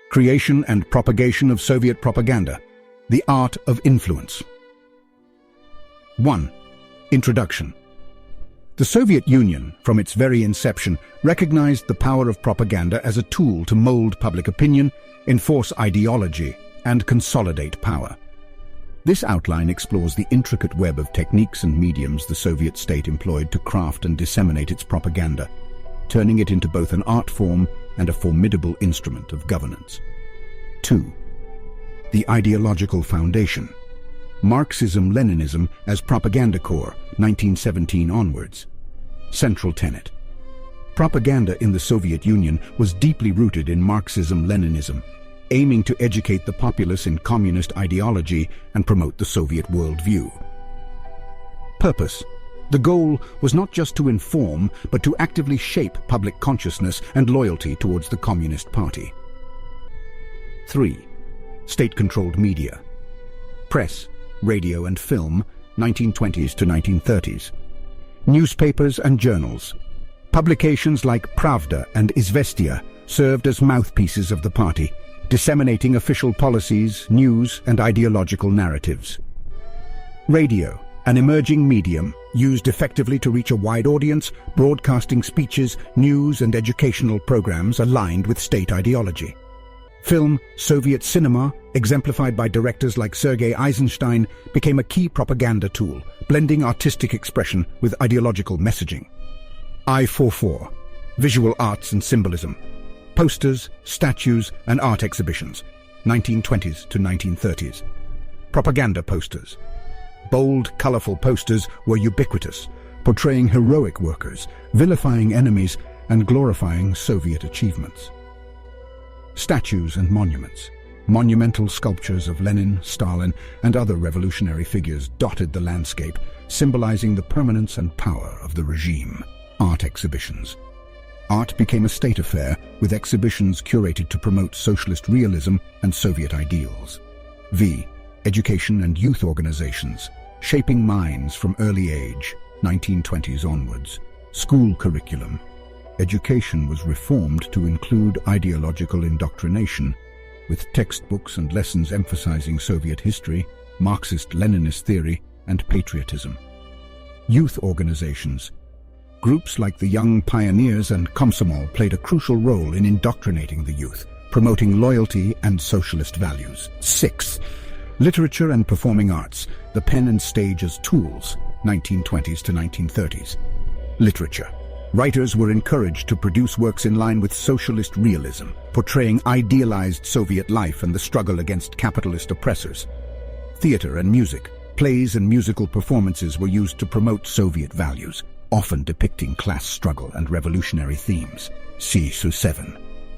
Creation and propagation of Soviet propaganda. The art of influence. 1. Introduction. The Soviet Union, from its very inception, recognized the power of propaganda as a tool to mold public opinion, enforce ideology, and consolidate power. This outline explores the intricate web of techniques and mediums the Soviet state employed to craft and disseminate its propaganda, turning it into both an art form and a formidable instrument of governance. 2. The ideological foundation. Marxism-Leninism as propaganda core, 1917 onwards. Central tenet. Propaganda in the Soviet Union was deeply rooted in Marxism-Leninism, aiming to educate the populace in communist ideology and promote the Soviet worldview. Purpose. The goal was not just to inform, but to actively shape public consciousness and loyalty towards the Communist Party. 3. State-controlled media. Press, radio and film, 1920s to 1930s. Newspapers and journals. Publications like Pravda and Izvestia served as mouthpieces of the party, disseminating official policies, news, and ideological narratives. Radio, an emerging medium, used effectively to reach a wide audience, broadcasting speeches, news, and educational programs aligned with state ideology. Film, Soviet cinema, exemplified by directors like Sergei Eisenstein, became a key propaganda tool, blending artistic expression with ideological messaging. I-44, visual arts and symbolism. Posters, statues, and art exhibitions, 1920s to 1930s. Propaganda posters. Bold, colorful posters were ubiquitous, portraying heroic workers, vilifying enemies, and glorifying Soviet achievements. Statues and monuments. Monumental sculptures of Lenin, Stalin, and other revolutionary figures dotted the landscape, symbolizing the permanence and power of the regime. Art exhibitions. Art became a state affair, with exhibitions curated to promote socialist realism and Soviet ideals. V. Education and youth organizations, shaping minds from early age, 1920s onwards. School curriculum. Education was reformed to include ideological indoctrination, with textbooks and lessons emphasizing Soviet history, Marxist-Leninist theory, and patriotism. Youth organizations. Groups like the Young Pioneers and Komsomol played a crucial role in indoctrinating the youth, promoting loyalty and socialist values. 6. Literature and performing arts, the pen and stage as tools, 1920s to 1930s. Literature. Writers were encouraged to produce works in line with socialist realism, portraying idealized Soviet life and the struggle against capitalist oppressors. Theater and music. Plays and musical performances were used to promote Soviet values, often depicting class struggle and revolutionary themes. C. 7.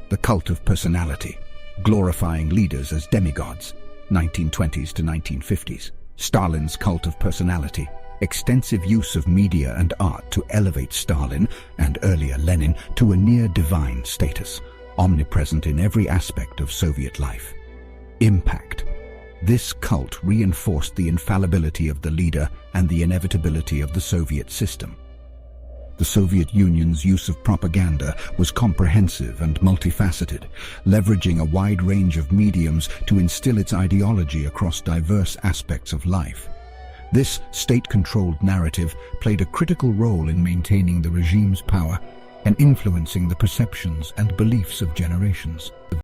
The cult of personality, glorifying leaders as demigods, 1920s to 1950s. Stalin's cult of personality, extensive use of media and art to elevate Stalin, and earlier Lenin, to a near-divine status, omnipresent in every aspect of Soviet life. Impact. This cult reinforced the infallibility of the leader and the inevitability of the Soviet system. The Soviet Union's use of propaganda was comprehensive and multifaceted, leveraging a wide range of mediums to instill its ideology across diverse aspects of life. This state-controlled narrative played a critical role in maintaining the regime's power and influencing the perceptions and beliefs of generations.